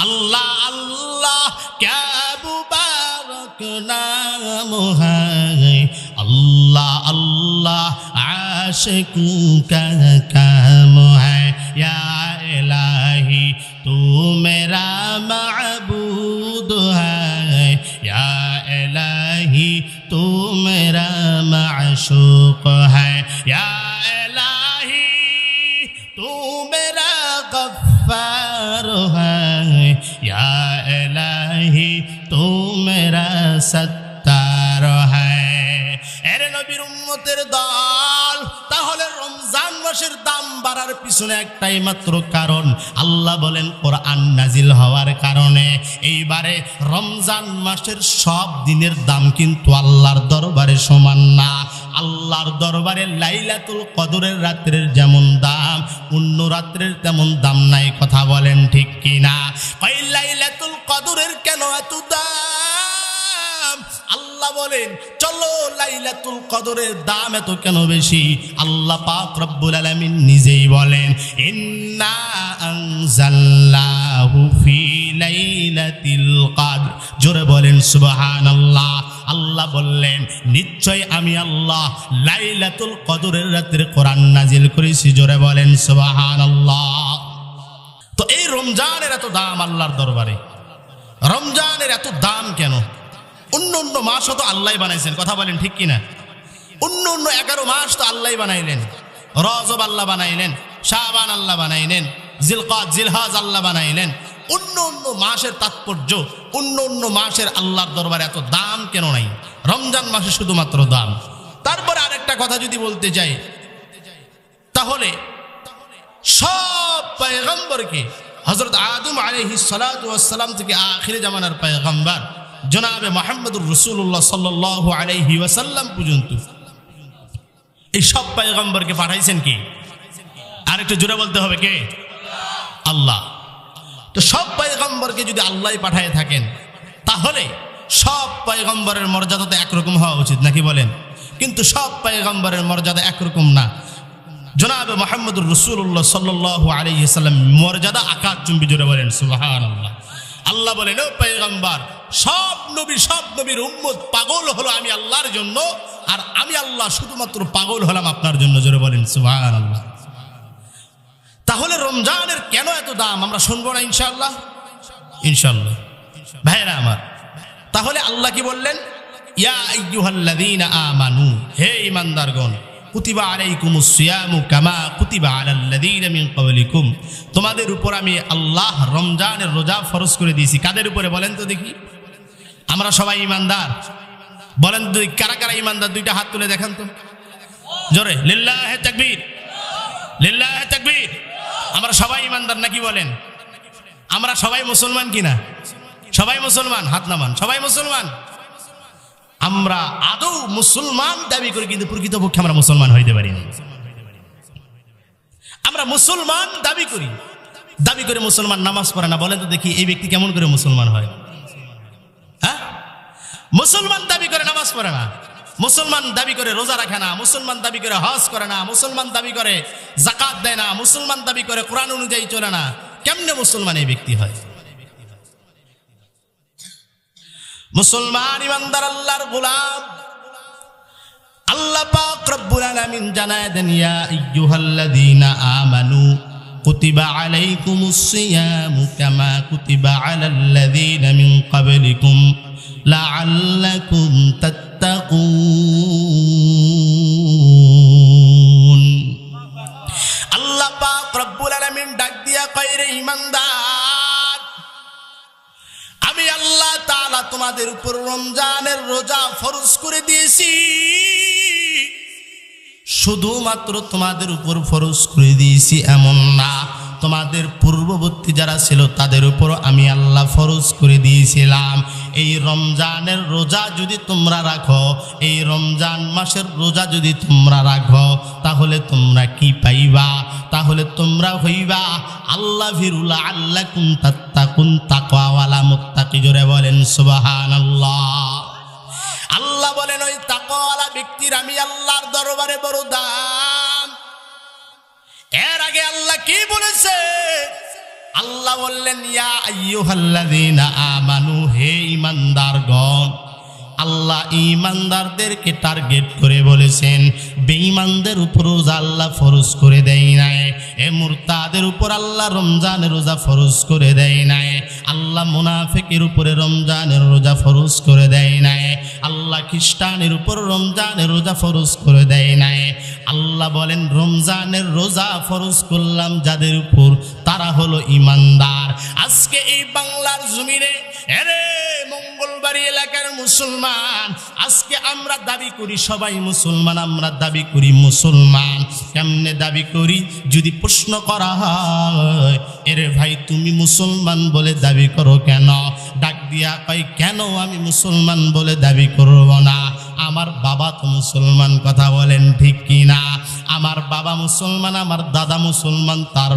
अल्लाह अल्लाह क्या मुबारक नाम है, अल्लाह अल्लाह आशिकों का काम है। या इलाही तू मेरा माबूद है, या इलाही तू मेरा माशूक है, या इलाही तू मेरा गफ्फार है, या इलाही तू मेरा सत्तार है। এরে নবীর উম্মতের দল, তাহলে রমজান মাসের দাম বাড়ার পিছনে একটাই মাত্র কারণ, আল্লাহ বলেন কোরআন নাজিল হওয়ার কারণে। এইবারে রমজান মাসের সব দিনের দাম কিন্তু আল্লাহর দরবারে সমান না। আল্লাহর দরবারে লাইলাতুল কদরের রাত্রের যেমন দাম, অন্য রাত্রের তেমন দাম নাই। কথা বলেন ঠিক কিনা? ওই লাইলাতুল কদরের কেন এত দাম? আল্লাহ বলেন চলো লাইলাতুল কদরের দাম এত কেন বেশি? আল্লাহ পাক রব্বুল আলামিন নিজেই বলেন ইন্না আনজালনাহু ফি লাইলাতিল কদর। জোরে বলেন সুবহানাল্লাহ। আল্লাহ বললেন নিশ্চয় আমি আল্লাহ লাইলাতুল কদরের রাতে কোরআন নাজিল করেছি। জোরে বলেন সুবহানাল্লাহ। তো এই রমজানের এত দাম আল্লাহর দরবারে, রমজানের এত দাম কেন? অন্য অন্য মাসও তো আল্লাহ বানাইছেন। কথা বলেন ঠিক কিনা? অন্য অন্য 11 মাস তো আল্লাহ বানাইলেন। রজব আল্লাহ বানাইলেন, শাবান আল্লাহ বানাইলেন, জিলকাদ জিলহাজ আল্লাহ বানাইলেন। অন্য অন্য মাসের তাৎপর্য, অন্য অন্য মাসের আল্লাহর দরবারে এত দাম কেন নাই? রমজান মাসে শুধুমাত্র দাম। তারপরে আরেকটা কথা যদি বলতে চাই, তাহলে সব পয়গম্বরকে হযরত আদম আলাইহিস সালাতু ওয়াস সালাম থেকে আখিরে জামানার পয়গম্বর জনাবে মুহাম্মদুর রাসূলুল্লাহ সাল্লাল্লাহু আলাইহি ওয়াসাল্লাম পর্যন্ত এই সব পয়গম্বরকে পাঠাইছেন কে? আর একটু জোরে বলতে হবে কে? আল্লাহ। তো সব পয়গম্বরকে যদি আল্লাহই পাঠায় থাকেন, তাহলে সব পয়গম্বরের মর্যাদা তো একরকম হওয়া উচিত, নাকি বলেন? কিন্তু সব পয়গম্বরের মর্যাদা একরকম না। জনাবে মুহাম্মদুর রাসূলুল্লাহ সাল্লাল্লাহু আলাইহি ওয়াসাল্লাম মর্যাদা আকাশচুম্বী। জোরে বলেন সুবহানাল্লাহ। আল্লাহ বলেন ও পয়গম্বর, সব নবীর উম্মত পাগল হলো আমি আল্লাহর জন্য, আর আমি আল্লাহ শুধুমাত্র পাগল হলাম আপনার জন্য। জোরে বলেন সুবহানাল্লাহ। তাহলে রমজানের কেন এত দাম আমরা শুনবো না ইনশাআল্লাহ? ইনশাআল্লাহ ভাইরা আমার। তাহলে আল্লাহ কি বললেন? ইয়া আইয়ুহাল্লাযীনা আমানু, হে ঈমানদারগণ, কুতিবা আলাইকুমুস সিয়ামু কামা কুতিবা আলাল্লাযীনা মিন ক্বাবলিকুম, তোমাদের উপর আমি আল্লাহ রমজানের রোজা ফরজ করে দিয়েছি। কাদের উপরে বলেন তো দেখি? আমরা সবাই ঈমানদার। বলেন তো কারা কারা ঈমানদার? দুইটা হাত তুলে দেখান তো জোরে। লিল্লাহি তাকবীর, লিল্লাহি তাকবীর। আমরা সবাই ঈমানদার নাকি বলেন? আমরা সবাই মুসলমান কিনা? সবাই মুসলমান, হাত নামান। সবাই মুসলমান। আমরা আদৌ মুসলমান দাবি করি, কিন্তু প্রকৃতপক্ষে আমরা মুসলমান হইতে পারি না। আমরা মুসলমান দাবি করে মুসলমান নামাজ পড়ে না। বলেন তো দেখি এই ব্যক্তি কেমন করে মুসলমান হয়? হ্যাঁ, মুসলমান দাবি করে নামাজ পড়ে না, মুসলমান দাবি করে রোজা রাখে না, মুসলমান দাবি করে হজ করে না, মুসলমান দাবি করে যাকাত দেয় না, মুসলমান দাবি করে কোরআন অনুযায়ী চলে না। কেমনে মুসলমান এই ব্যক্তি হয়? মুসলমান ইমানদার আল্লাহর গোলাম। আল্লাহ পাক রব্বুল আলামিন জানায় দেন ইয়া আইয়ুহাল্লাযীনা আমানু কুতিবা আলাইকুমুস সিয়ামু কামা কুতিবা আলাল্লাযীনা মিন ক্বাবলিকুম লাআল্লাকুম তাত্তাকুন। আল্লাহ পাক রব্বুল আলামিন ডাক দিয়া কয় রে ঈমানদার, আমি আল্লাহ তাআলা তোমাদের উপর রমজানের রোজা ফরজ করে দিয়েছি। শুধুমাত্র তোমাদের উপর ফরজ করে দিয়েছি এমন না, তোমাদের পূর্ববর্তী যারা ছিল তাদের উপর আমি আল্লাহ ফরজ করে দিয়েছিলাম। এই রমজানের রোজা যদি তোমরা রাখো, এই রমজান মাসের রোজা যদি তোমরা রাখো, তাহলে তোমরা কি পাইবা? তাহলে তোমরা হইবা আল্লাহ ভিরুলা আল্লাকুম তাত্তাকুন, তাকওয়াওয়ালা মুত্তাকি। জোরে বলেন সুবহানাল্লাহ। আল্লাহ বলেন ওই তাকওয়াওয়ালা ব্যক্তির আমি আল্লাহর দরবারে বড় দাম। এর আগে আল্লাহ কি বলেছে? আল্লাহ বললেন ইয়া আইয়ুহাল্লাযীনা আমানু, হে ঈমানদারগণ। আল্লাহ ঈমানদারদেরকে টার্গেট করে বলেছেন, বেঈমানদের উপর রোজা আল্লাহ ফরজ করে দেয় নাই। এ মুরতাদের উপর আল্লাহ রমজানের রোজা ফরজ করে দেয় নাই। আল্লাহ মুনাফিকের উপরে রমজানের রোজা ফরজ করে দেয় নাই। আল্লাহ খ্রিস্টানের উপর রমজানের রোজা ফরজ করে দেয় নাই। আল্লাহ বলেন রমজানের রোজা ফরজ করলাম যাদের উপর, তারা হলো ঈমানদার। আজকে এই বাংলার জমিনে এরে মঙ্গলবাড়ি এলাকার মুসলমান, আজকে আমরা দাবি করি সবাই মুসলমান, আমরা দাবি করি মুসলমান। কেমনে দাবি করি? যদি প্রশ্ন করা হয়, এরে ভাই তুমি মুসলমান বলে দাবি করো কেন? ডাক দিয়া কয়, কেন আমি মুসলমান বলে দাবি করব না? আমার বাবা তো মুসলমান, কথা বলেন ঠিক কিনা? আমার বাবা মুসলমান, আমার দাদা মুসলমান, তার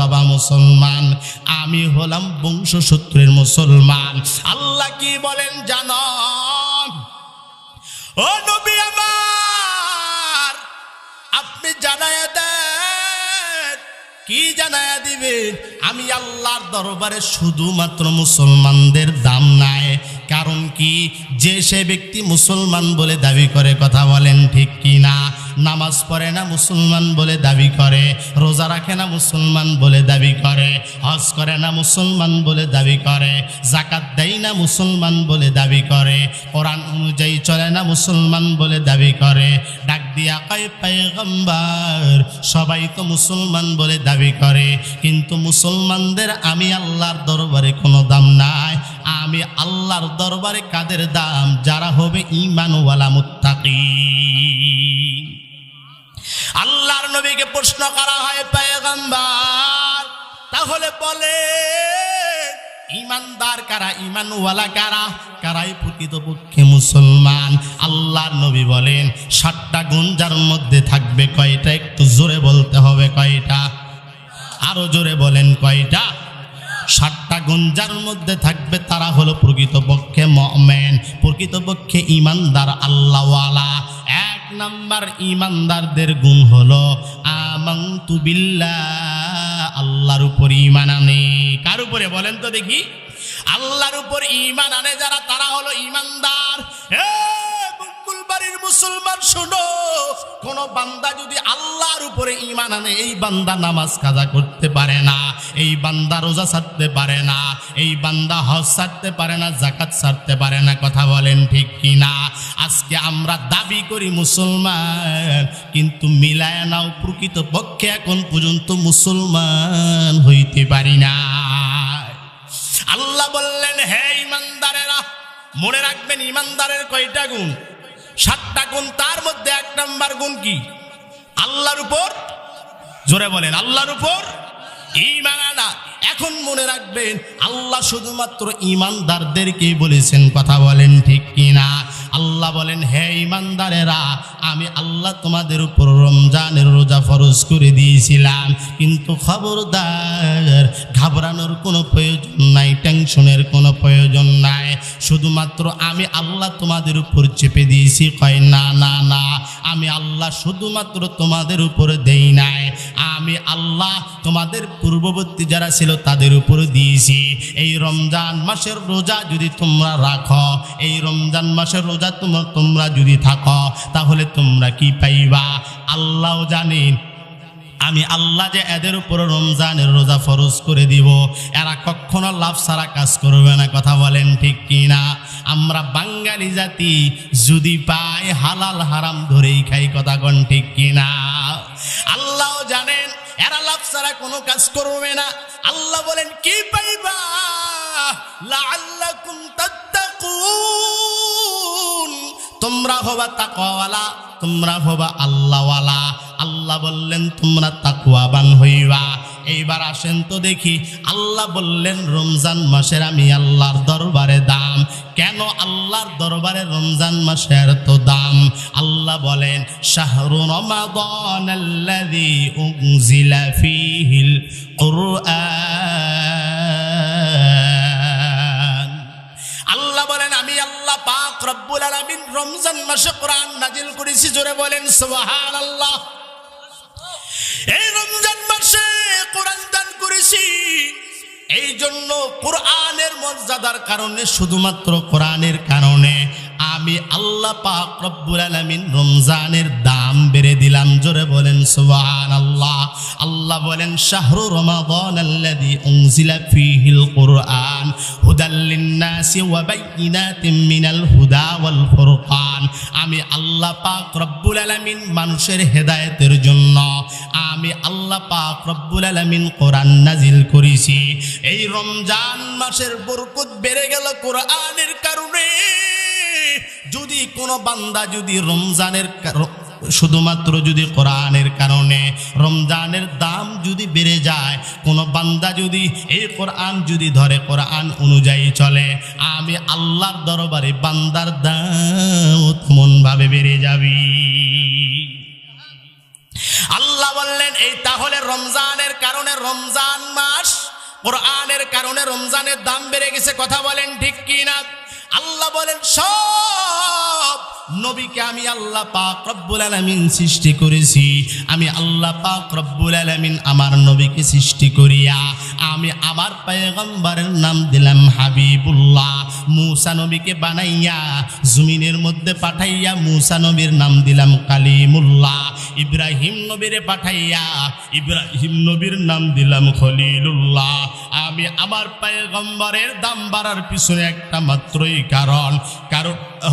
বাবা মুসলমান, আমি হলাম বংশসূত্রের মুসলমান। আল্লাহ কি বলেন জানো? ও নবী আমার, আপনি জানায়া দেন। কি জানায়া দিবেন? আমি আল্লাহর দরবারে শুধুমাত্র মুসলমানদের দাম নাই। কারণ কি? যে সে ব্যক্তি মুসলমান বলে দাবি করে, কথা বলেন ঠিক কিনা? নামাজ পড়ে না মুসলমান বলে দাবি করে, রোজা রাখে না মুসলমান বলে দাবি করে, হজ করে না মুসলমান বলে দাবি করে, যাকাত দেয় না মুসলমান বলে দাবি করে, কোরআন অনুযায়ী চলে না মুসলমান বলে দাবি করে। ডাক দিয়া কয়, পয়গম্বর সবাই তো মুসলমান বলে দাবি করে, কিন্তু মুসলমানদের আমি আল্লাহর দরবারে কোনো দাম নাই। আমি আল্লাহর দরবারে কাদের দাম? যারা হবে ঈমানওয়ালা মুত্তাকি। আল্লাহর নবীকে প্রশ্ন করা হয়, পয়গম্বর তাহলে বলে ঈমানদার কারা, ঈমানওয়ালা কারা, কারাই প্রকৃতপক্ষে মুসলমান? আল্লাহর নবী বলেন 7টা গুণ যার মধ্যে থাকবে। কয়টা? একটু জোরে বলতে হবে। কয়টা? আরো জোরে বলেন কয়টা? 7টা গুণ যার মধ্যে থাকবে তারা হলো প্রকৃতপক্ষে মুমিন, প্রকৃতপক্ষে ঈমানদার, আল্লাহওয়ালা। 1 নাম্বার ঈমানদারদের গুণ হলো আমানতু বিল্লাহ, আল্লাহর উপর ঈমান আনে। কার উপরে বলেন তো দেখি? আল্লাহর উপর ঈমান আনে যারা, তারা হলো ঈমানদার। মঙ্গলবাড়ির মুসলমান শোনো, কোন বান্দা যদি আল্লাহর উপরে ঈমান আনে, এই বান্দা নামাজ কাজা করতে পারে না, এই বান্দা রোজা ছাড়তে পারে না, এই বান্দা হজ ছাড়তে পারে না, যাকাত ছাড়তে পারে না, কথা বলেন ঠিক কিনা? আজকে আমরা দাবি করি মুসলমান, কিন্তু মিলায় নাও প্রকৃতপক্ষে এখন পর্যন্ত মুসলমান হইতে পারি না। আল্লাহ বললেন, হে ঈমানদারেরা, মনে রাখবেন ঈমানদারের কয়টা গুণ? 7টা গুণ। তার মধ্যে 1 নাম্বার গুণ কি? আল্লাহর উপর, জোরে বলেন, আল্লাহর উপর ঈমান আনা। এখন মনে রাখবেন আল্লাহ শুধুমাত্র ঈমানদারদেরকে বলেছেন, কথা বলেন ঠিক কিনা? আল্লাহ বলেন, হে ঈমানদারেরা, আমি আল্লাহ তোমাদের উপর রমজানের রোজা ফরজ করে দিয়েছিলাম, কিন্তু খবরদার ঘাবড়ানোর কোনো প্রয়োজন নাই, টেনশনের কোনো প্রয়োজন নাই। শুধুমাত্র আমি আল্লাহ তোমাদের উপর চেপে দিয়েছি। কয় না না না, আমি আল্লাহ শুধুমাত্র তোমাদের উপরে দেই নাই, আমি আল্লাহ তোমাদের পূর্ববর্তী যারা ছিল তাদের উপর দিয়েছি। এই রমজান মাসের রোজা যদি তোমরা রাখো, এই রমজান মাসের রোজা তোমরা যদি থাকো, তাহলে তোমরা কি পাইবা? আল্লাহ জানেন। আমি আল্লাহ যে এদের উপর রমজানের রোজা ফরজ করে দিব, এরা কখনো লাভ ছাড়া কাজ করবে না, কথা বলেন ঠিক কিনা? আমরা বাঙালি জাতি যদি পাই হালাল হারাম ধরেই খাই, কথা কোন ঠিক কিনা? আল্লাহ জানেন এরা লাভ ছাড়া কোনো কাজ করবে না। আল্লাহ বলেন, কি পাইবা? লাআল্লাকুম তাত্তাকুন, তোমরা হবা তাকওয়াওয়ালা, তোমরা হবা আল্লাহওয়ালা। আল্লাহ বললেন তোমরা তাকওয়াবান হইবা। এইবার আসেন তো দেখি, আল্লাহ বললেন রমজান মাসের আমি আল্লাহর দরবারে দাম। কেন আল্লাহর দরবারে রমজান মাসের তো দাম? আল্লাহ বলেন, শাহরু রমাদানাল্লাযী উনজিলা ফীহিল কুরআন। আল্লাহ বলেন, আমি আল্লাহ পাক রব্বুল আলামিন রমজান মাসে কোরআন নাজিল করেছি। জোরে বলেন সুবহানাল্লাহ। এই রমজান মাসে কোরআন দান করেছি। এই জন্য কোরআনের মর্যাদার কারণে, শুধুমাত্র কোরআনের কারণে আমি আল্লাহ পাক রব্বুল আলামিন রমজানের দাম বেড়ে দিলাম। জোরে বলেন সুবহানাল্লাহ। আল্লাহ বলেন শাহরু রমাদানাল্লাযী উনজিলা ফীহিল কুরআন হুদাল লিন-নাসি ওয়া বাইয়িনাতিন মিনাল হুদা ওয়াল ফুরকান। আমি আল্লাহ পাক রব্বুল আলামিন মানুষের হেদায়েতের জন্য আমি আল্লাহ পাক রব্বুল আলামিন কোরআন নাজিল করেছি। এই রমজান মাসের বরকত বেড়ে গেল কোরআনের কারণে। যদি কোনো বান্দা যদি রমজানের শুধুমাত্র যদি কোরআনের কারণে রমজানের দাম যদি বেড়ে যায়, কোনো বান্দা যদি এই কোরআন যদি ধরে, কোরআন অনুযায়ী চলে, আমি আল্লাহর দরবারে বান্দার দাম তেমনভাবে বেড়ে যাবে। আল্লাহ বললেন এই তাহলে রমজানের কারণে, রমজান মাস কোরআনের কারণে রমজানের দাম বেড়ে গেছে। কথা বলেন ঠিক কি না? আল্লাহ বলেন সব নবীকে আমি আল্লাহ পাক রব্বুল আলামিন সৃষ্টি করেছি। আমি আল্লাহ পাক রব্বুল আলামিন আমার নবীকে সৃষ্টি করিয়া আমি আমার পয়গম্বরের নাম দিলাম হাবিবুল্লাহ। মূসা নবীকে বানাইয়া জমিনের মধ্যে পাঠাইয়া মূসা নবীর নাম দিলাম কালিমুল্লাহ। ইব্রাহিম নবীরে পাঠাইয়া ইব্রাহিম নবীর নাম দিলাম খলিলুল্লাহ। আমি আমার পয়গম্বরের দাম বাড়ার পিছনে একটা মাত্রই কারণ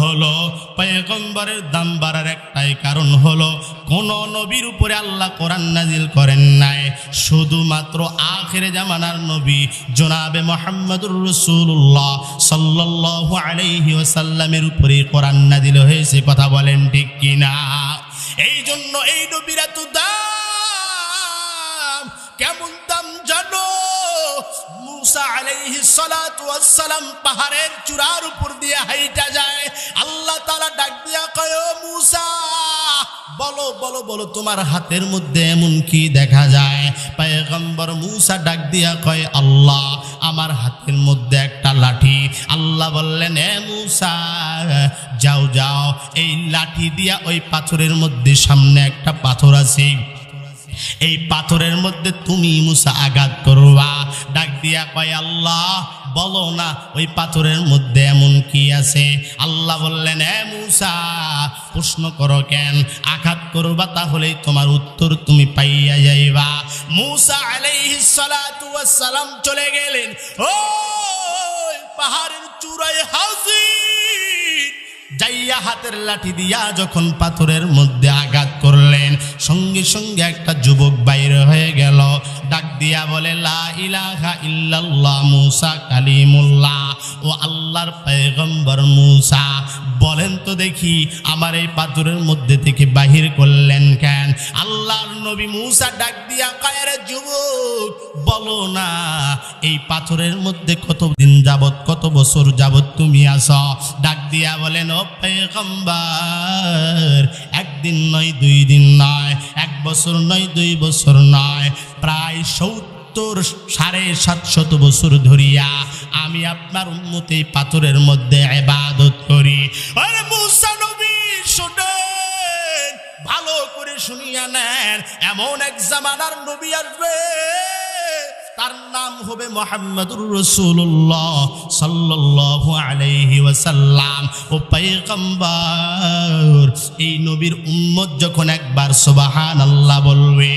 হলো, পয়গম্বরের দাম বাড়ার একটাই কারণ হলো, কোন নবীর উপরে আল্লাহ কোরআন নাজিল করেন নাই, শুধুমাত্র আখিরে জামানার নবী জনাবে মুহাম্মদুর রাসূলুল্লাহ সাল্লাল্লাহু আলাইহি ওয়াসাল্লামের উপরে কোরআন নাজিল হয়েছে। কথা বলেন ঠিক কিনা? এই জন্য এই নবীর এত দাম। কেমন দাম জানো? মূসা আলাইহিস সালাতু ওয়াস সালাম পাহাড়ের চূড়ার উপর দিয়ে হাইটা যায়। আল্লাহ তাআলা ডাক দিয়া কয়, ও মূসা বলো বলো বলো তোমার হাতের মধ্যে এমন কি দেখা যায়? পয়গম্বর মূসা ডাক দিয়া কয়, আল্লাহ আমার হাতের মধ্যে একটা লাঠি। আল্লাহ বললেন, এ মূসা যাও যাও, এই লাঠি দিয়া ওই পাথরের মধ্যে সামনে একটা পাথর আছে, এই পাথরের মধ্যে তুমি মূসা আঘাত করবা। ডাক দিয়া কয়, আল্লাহ বলো না ওই পাথরের মধ্যে এমন কি আছে? আল্লাহ বললেন, এ মূসা প্রশ্ন করো কেন? আঘাত করবা তাহলেই তোমার উত্তর তুমি পাইয়া যাইবা। মূসা আলাইহিস সালাতু ওয়াস সালাম চলে গেলেন ওই পাহাড়ের চূড়ায় হাজির। যাইয়া হাতের লাঠি দিয়া যখন পাথরের মধ্যে আঘাত করলেন, সঙ্গে সঙ্গে একটা যুবক বাইরে হয়ে গেল, ডাক দিয়া বলে, লা ইলাহা ইল্লাল্লাহ মূসা কালিমুল্লাহ। ও আল্লাহর পয়গম্বর মূসা, বলেন তো দেখি আমার এই পাথরের মধ্যে থেকে বাহির করলেন কেন? আল্লাহর নবী মূসা ডাক দিয়া কয়, রে যুবক বলো না এই পাথরের মধ্যে কতদিন যাবত, কত বছর যাবত তুমি আছো? ডাক দিয়া বলেন, ও পয়গম্বর একদিন নয়, 2 দিন নয়, 1 বছর নয়, 2 বছর নয়, প্রায় 700 বছর ধরিয়া আমি আপনার উম্মতে পাথরের মধ্যে ইবাদত করি। আরে মূসা নবী শুনেন, ভালো করে শুনিয়া নেন, এমন এক জামানার নবী আসবে, তার নাম হবে মুহাম্মদুর রাসূলুল্লাহ সাল্লাল্লাহু আলাইহি ওয়াসাল্লাম। ও পয়গম্বর এই নবীর উম্মত যখন একবার সুবহানাল্লাহ বলবে,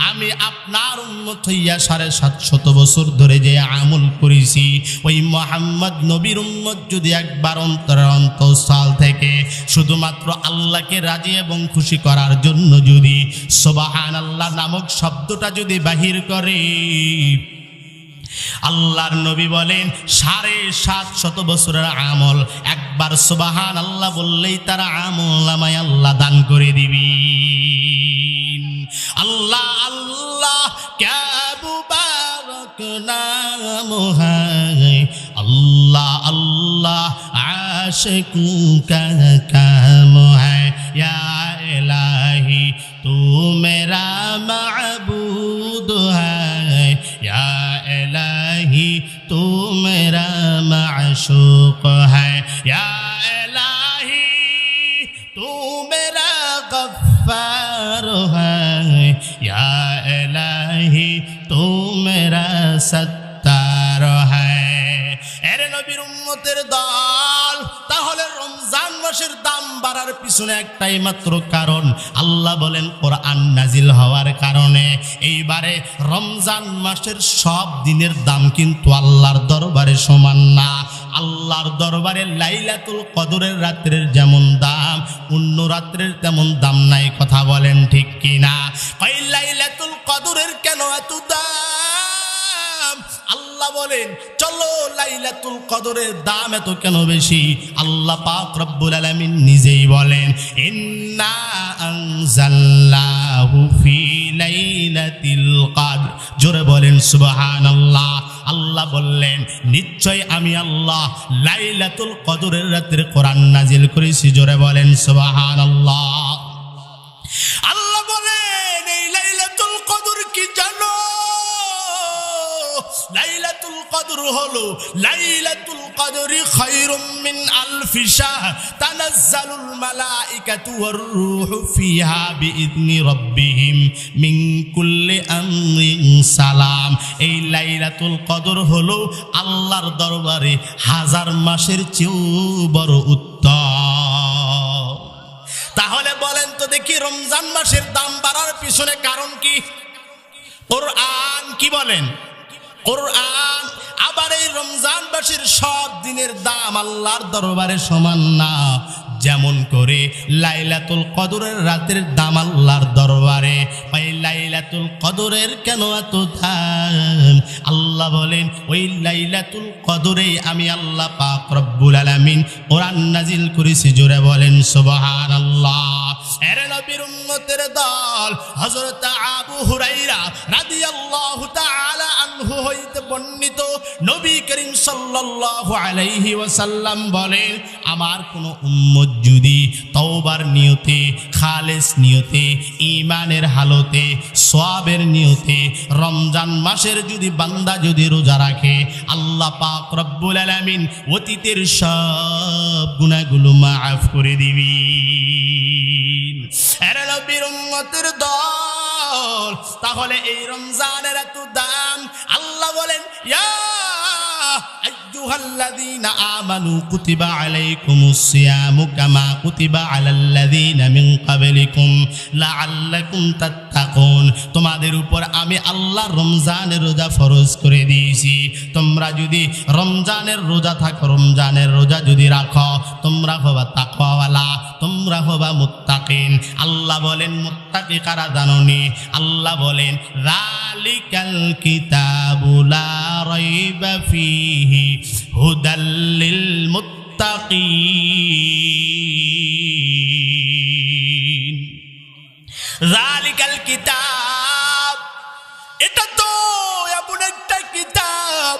আমি আপনার উম্মত হইয়া 750 বছর ধরে যে আমল করেছি, ওই মুহাম্মদ নবীর উম্মত যদি একবার অন্তঃস্থল থেকে শুধুমাত্র আল্লাহকে রাজি এবং খুশি করার জন্য যদি সুবহানাল্লাহ নামক শব্দটা যদি বাহির করে, আল্লাহর নবী বলেন 750 বছরের আমল একবার সুবহানাল্লাহ বললেই তারা আমল নামায় আল্লাহ দান করে দিবেন। আল্লাহ আল্লাহ ক্যা মুবারক নাম হ্যায়, আল্লাহ আল্লাহ আশিকু কা কাম হ্যায়, ইয়া ইলাহি তু মেরা মাবুদ হ্যায়, ইয়া इलाही तू मेरा माशूक है, या इलाही तू मेरा गफ्फार है, या इलाही तू मेरा सत्तार এরে নবীর উম্মতের দল, তাহলে রমজান মাসের দাম বাড়ার পিছনে একটাই মাত্র কারণ, আল্লাহ বলেন কোরআন নাজিল হওয়ার কারণে। এইবারে রমজান মাসের সব দিনের দাম কিন্তু আল্লাহর দরবারে সমান না। আল্লাহর দরবারে লাইলাতুল কদরের রাত্রের যেমন দাম, অন্য রাত্রের তেমন দাম নাই। কথা বলেন ঠিক কিনা? ওই লাইলাতুল কদরের কেন এত দাম? আল্লাহ বলেন চলো, লাইলাতুল কদরের দাম এত কেন বেশি? আল্লাহ পাক রব্বুল আলামিন নিজেই বলেন, ইন্না আনজালনাহু ফি লাইলাতিল কদর। জোরে বলেন সুবহানাল্লাহ। আল্লাহ বললেন নিশ্চয় আমি আল্লাহ লাইলাতুল কদরের রাতে কোরআন নাজিল করেছি। জোরে বলেন সুবহানাল্লাহ। আল্লাহ বলেন এই লাইলাতুল কদর কি জানো? লাইলাতুল কদর হলো লাইলাতুল কদরি খায়রুম মিন আলফি শাহর তানাজ্জালুল মালাইকাতু ওয়ার রূহু ফিহা বিইذনি রাব্বিহিম মিন কুল্লি আমরিন সালাম। এই লাইলাতুল কদর হলো আল্লাহর দরবারে হাজার মাসের চেয়েও বড় উত্তম। তাহলে বলেন তো দেখি, রমজান মাসের দাম বাড়ার পিছনে কারণ কি? কোরআন কি বলেন? কোরআন। আবার এই রমজান মাসের সব দিনের দাম আল্লাহর দরবারে সমান না। যেমন করে লাইলাতুল কদরের রাতের দাম আল্লাহর দরবারে, ওই লাইলাতুল কদরের কেন এত দাম? আল্লাহ বলেন ওই লাইলাতুল কদরে আমি আল্লাহ পাক রব্বুল আলামিন কোরআন নাজিল করেছি। জোরে বলেন সুবহানাল্লাহ। এরে নবীর উম্মতের দল, হযরত আবু হুরায়রা রাদিয়াল্লাহু তাআলা আনহু হইতে বর্ণিত, নবী করিম সাল্লাল্লাহু আলাইহি ওয়াসাল্লাম বলেন, আমার কোন উম্মত যদি তওবার নিয়তে, খালেস নিয়তে, ঈমানের হালতে, সওয়াবের নিয়তে রমজান মাসের যদি বান্দা যদি রোজা রাখে, আল্লাহ পাক রব্বুল আলামিন অতীতের সব গুনাহগুলো মাফ করে দিবেন। এরে নবীর উম্মতের দল, তাহলে এই রমজানের এত দাম। আল্লাহ বলেন ইয়া আইয়ুহাল্লাযীনা আমানু কুতিবা আলাইকুমুস সিয়ামু কামা কুতিবা আলাল্লাযীনা মিন ক্বাবলিকুম লাআল্লাকুম তাত্তাকুন। তোমাদের উপর আমি আল্লাহ রমজানের রোজা ফরজ করে দিয়েছি। তোমরা যদি রমজানের রোজা থাকো, রমজানের রোজা যদি রাখো, তোমরা হবা তাকওয়াওয়ালা, তোমরা হবা মুত্তাকিন। আল্লাহ বলেন মুত্তাকি কারা জানোনি? আল্লাহ বলেন যালিকাল কিতাবু লা রাইবা ফীহি হুদাল লিল মুত্তাকিন। যালিকাল কিতাব, এটা তো এমন একটা কিতাব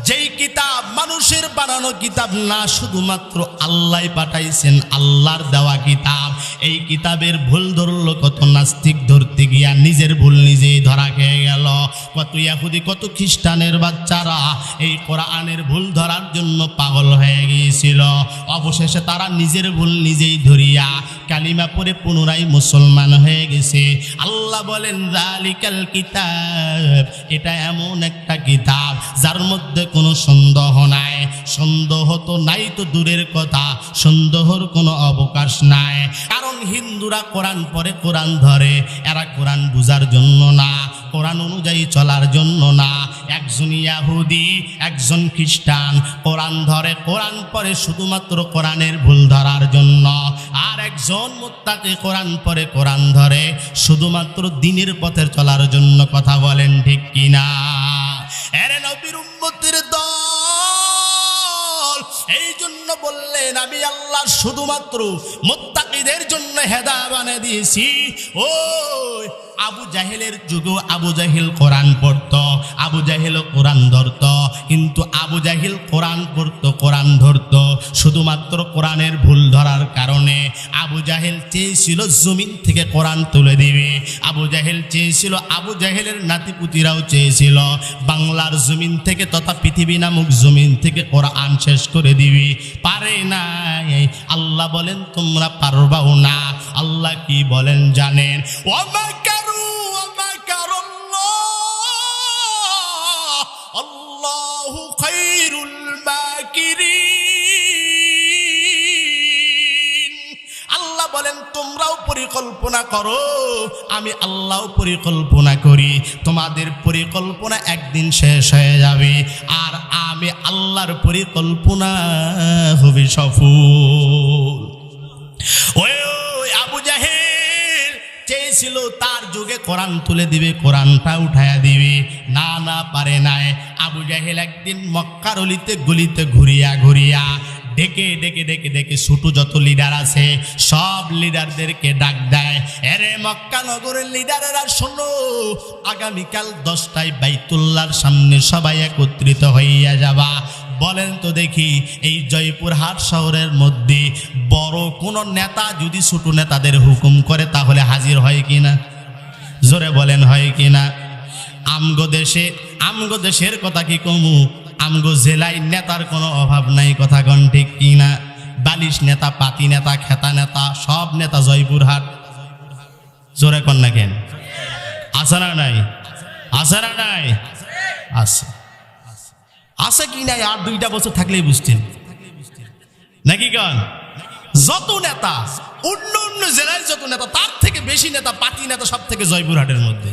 যেই কিতাব মানুষের বানানো কিতাব না, শুধুমাত্র আল্লাহ পাঠাইছেন, আল্লাহর দেওয়া কিতাব। এই কিতাবের ভুল ধরলো কত নাস্তিক, ধরতে গিয়া নিজের ভুল নিজেই ধরা খেয়ে গেল। কত ইহুদি, কত খ্রিস্টানের বাচ্চারা এই কোরআনের ভুল ধরার জন্য পাগল হয়ে গিয়েছিল। অবশেষে তারা নিজের ভুল নিজেই ধরিয়া কালিমা পড়ে পুনরায় মুসলমান হয়ে গেছে। আল্লাহ বলেন যালিকাল কিতাব, এটা এমন একটা কিতাব যার মধ্যে কোনো সন্দেহ নাই। সন্দেহ তো নাই তো দূরের কথা, সন্দেহর কোনো অবকাশ নাই। কারণ হিন্দুরা কোরআন পড়ে, কোরআন ধরে, এরা কোরআন বুঝার জন্য না, কোরআন অনুযায়ী চলার জন্য না। একজন ইহুদি, একজন খ্রিস্টান কোরআন ধরে, কোরআন পড়ে শুধুমাত্র কোরআনের ভুল ধরার জন্য। আর একজন মুত্তাকি কোরআন পড়ে, কোরআন ধরে শুধুমাত্র দ্বীনের পথে চলার জন্য। কথা বলেন ঠিক কিনা? এরে নবীর উম্মতের দল, এই জন্য বললেন আমি আল্লাহ শুধুমাত্র মুত্তাকিদের জন্য হেদায়েত বানিয়ে দিয়েছি। ওই আবু জাহেলের যুগে আবু জাহেল কোরআন পড়তো, আবু জাহেলও কোরআন ধরতো, কিন্তু আবু জাহেল কোরআন পড়তো, কোরআন ধরতো শুধুমাত্র কোরআনের ভুল ধরার কারণে। আবু জাহেল চেয়েছিল জমিন থেকে কোরআন তুলে দিবে। আবু জাহেল চেয়েছিল, আবু জাহেলের নাতিপুতিরাও চেয়েছিল বাংলার জমিন থেকে তথা পৃথিবী নামক জমিন থেকে কোরআন শেষ করে দিবি, পারে না। আল্লাহ বলেন তোমরা পারবাও না। আল্লাহ কি বলেন জানেন? আল্লাহু খায়রুল পরিকল্পনা করো, আমি আল্লাহ পরিকল্পনা করি। তোমাদের পরিকল্পনা একদিন শেষ হয়ে যাবে, আর আমি আল্লাহর পরিকল্পনা হবে সফল। ওই আবু জাহেল চেয়েছিল তার যুগে কোরআন তুলে দিবে, কোরআনটা উঠায়া দিবে, না না পারে নাই। আবু জাহেল একদিন মক্কার অলিতে গলিতে ঘুরিয়া ঘুরিয়া ডেকে ডেকে ডেকে ডেকে ছোট যত লিডার আছে সব লিডারদেরকে ডাক দেয়, এরে মক্কা নগরের লিডারেরা শোনো, আগামীকাল 10টায় বাইতুল্লাহর সামনে সবাই একত্রিত হইয়া যাবা। বলেন তো দেখি, এই জয়পুরহাট শহরের মধ্যে বড় কোনো নেতা যদি ছোট নেতাদের হুকুম করে তাহলে হাজির হয় কিনা? জোরে বলেন হয় কিনা? আমগো দেশের কথা কি কমু, আমগো জেলায় নেতার কোনো অভাব নাই, কথা কন ঠিক কিনা? বালিশ নেতা, পাতি নেতা, খেতা নেতা, সব নেতা জয়পুরহাট। জোরে কন না কেন? আছে না নাই? আছে না নাই? আছে। আছে কি নাই আর 2টা বছর থাকলেই বুঝতেন নাকি কন? যত নেতা অন্য অন্য জেলায় যত নেতা, তার থেকে বেশি নেতা, পাতি নেতা সব থেকে জয়পুরহাটের মধ্যে,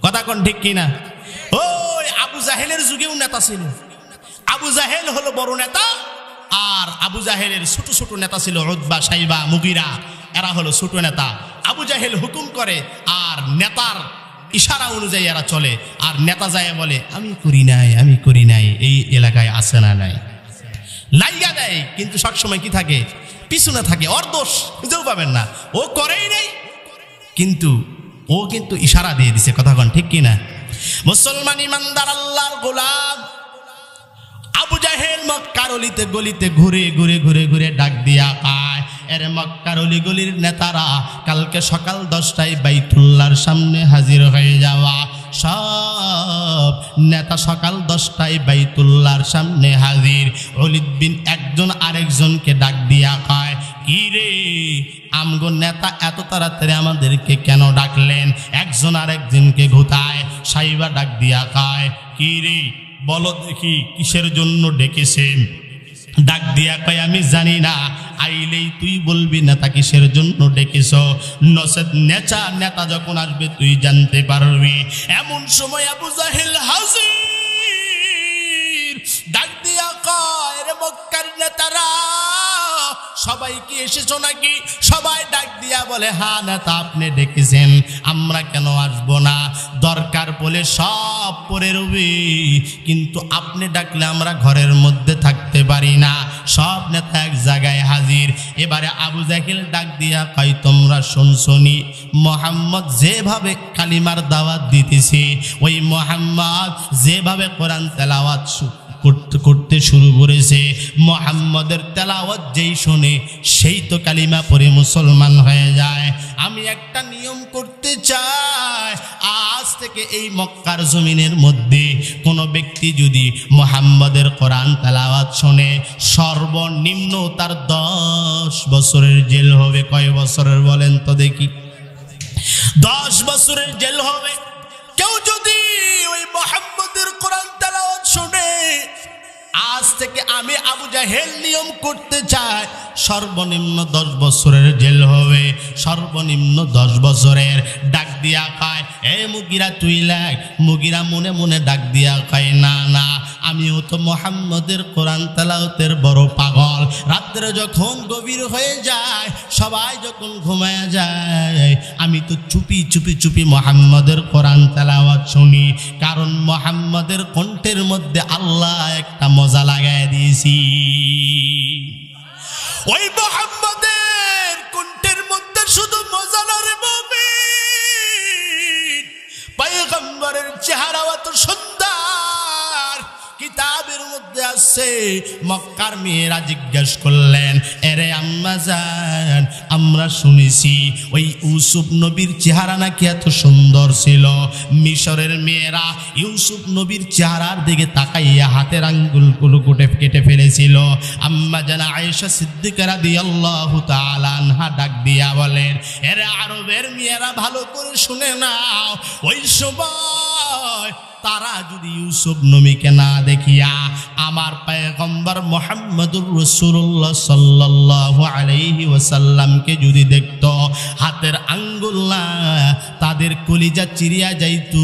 কথা কন ঠিক কিনা? ওই আবু জাহেলের যুগেও নেতা ছিল। আবু জাহেল হলো বড় নেতা, আর আবু জাহেলের ছোট ছোট নেতা ছিল উতবা, সাইবা, মুগিরা, এরা হলো ছোট নেতা। আবু জাহেল হুকুম করে আর নেতার ইশারা অনুযায়ী এরা চলে, আর নেতা যায় বলে আমি করি নাই, এই এলাকায় আছে না নাই, লাইগা দেয়। কিন্তু সবসময় কি থাকে? পিছনে থাকে, ওর দোষ খুঁজেও পাবেন না, ও করেই নাই, কিন্তু ও কিন্তু ইশারা দিয়ে দিছে, কথা কন ঠিক কিনা? মুসলমান ইমানদার আল্লাহর গোলাম আবু জাহেল মক্কার অলিতে গলিতে ঘুরে ঘুরে ঘুরে ঘুরে ডাক দিয়া পায়, এর মক্কার অলি গলির নেতারা কালকে সকাল 10টায় বাইতুল্লাহর সামনে হাজির হয়ে যাওয়া। সব নেতা সকাল 10টায় বাইতুল্লাহর সামনে হাজির। ওলীদ বিন একজন আরেকজনকে ডাক দিয়া কয়, কি রে আমগো নেতা এত তাড়াতাড়ি আমাদেরকে কেন ডাকলেন? একজন আরেকজনকে ঘুতায়। সাইবা ডাক দিয়া কয়, কি রে বলো দেখি কিসের জন্য ডেকেছেন? ডাক দিয়া কয়, আমি জানি না, আইলেই তুই বলবি নেতা কিসের জন্য ডেকেছ, নচেত নেতা যখন আসবে তুই জানতে পারবি। এমন সময় আবু জাহেল হাজির। ডাক দিয়া কয়, রে মক্কার নেতারা সবাই কি এসেছো নাকি? সবাই ডাক দিয়া বলে, হ্যাঁ নেতা আপনি ডেকেছেন, আমরা কেন আসবো না? দরকার বলে সব পরে রবি, কিন্তু আপনি ডাকলে আমরা ঘরের মধ্যে থাকতে পারি না। সব নেতা এক জায়গায় হাজির। এবারে আবু জাহেল ডাক দিয়া কয়, তোমরা শুনছনি মোহাম্মদ যেভাবে কালিমার দাওয়াত দিতেছে, ওই মোহাম্মদ যেভাবে কোরআন তেলাওয়াত করতে শুরু করেছে, মোহাম্মদের তেলাওয়াত যেই শোনে সেই তো কালিমা পড়ে মুসলমান হয়ে যায়। আমি একটা নিয়ম করতে চাই, আজ থেকে এই মক্কার জমিনের মধ্যে কোনো ব্যক্তি যদি মোহাম্মদের কোরআন তেলাওয়াত শোনে, সর্বনিম্ন তার 10 বছরের জেল হবে। কয় বছরের বলেন তো দেখি? 10 বছরের জেল হবে। কেউ যদি ওই মোহাম্মদের কোরআন তেলাওয়াত শুনে, আজ থেকে আমি আবু জাহেল নিয়ম করতে চাই, সর্বনিম্ন 10 বছরের জেল হবে, সর্বনিম্ন 10 বছরের। ডাক দিয়া কয়, এ মুগিরা তুই লাগ। মুগিরা মনে মনে ডাক দিয়া কয়, না না, আমিও তো মোহাম্মদের কোরআন তেলাওয়াতের বড় পাগল। রাত্রে যখন গভীর হয়ে যায়, সবাই যখন ঘুমায় যায়, আমি তো চুপি চুপি চুপি মোহাম্মদের কোরআন তেলাওয়াত শুনি, কারণ মোহাম্মদের কণ্ঠের মধ্যে আল্লাহ একটা মজা লাগায় দিয়েছি। ওই মোহাম্মদের কণ্ঠের মধ্যে শুধু মজা না রে মুমিন, পয়গম্বরের চেহারা এত সুন্দর, কিতাবের মধ্যে আছে। মক্কার মেয়েরা জিজ্ঞেস করলেন, এরে আম্মা জান, আমরা শুনেছি ওই ইউসুফ নবীর চেহারা নাকি এত সুন্দর ছিল। মিশরের মেয়েরা ইউসুফ নবীর চেহারার দিকে তাকাইয়া হাতের আঙ্গুলগুলো কেটে ফেলেছিল। আম্মা জান আয়েশা সিদ্দিকা রাদিয়াল্লাহু তাআলা আনহা ডাক দিয়া বলেন, এরে আরবের মেয়েরা ভালো করে শুনে নাও, ওই সময় তারা যদি ইউসুফ নবীকে না দেখিয়া আমার পয়গম্বর মুহাম্মদ মুহাম্মাদুর রাসূলুল্লাহ সাল্লাল্লাহু আলাইহি ওয়াসাল্লামকে যদি দেখত, হাতের আঙ্গুল না তাদের কলিজা চিরিয়া যাইতো,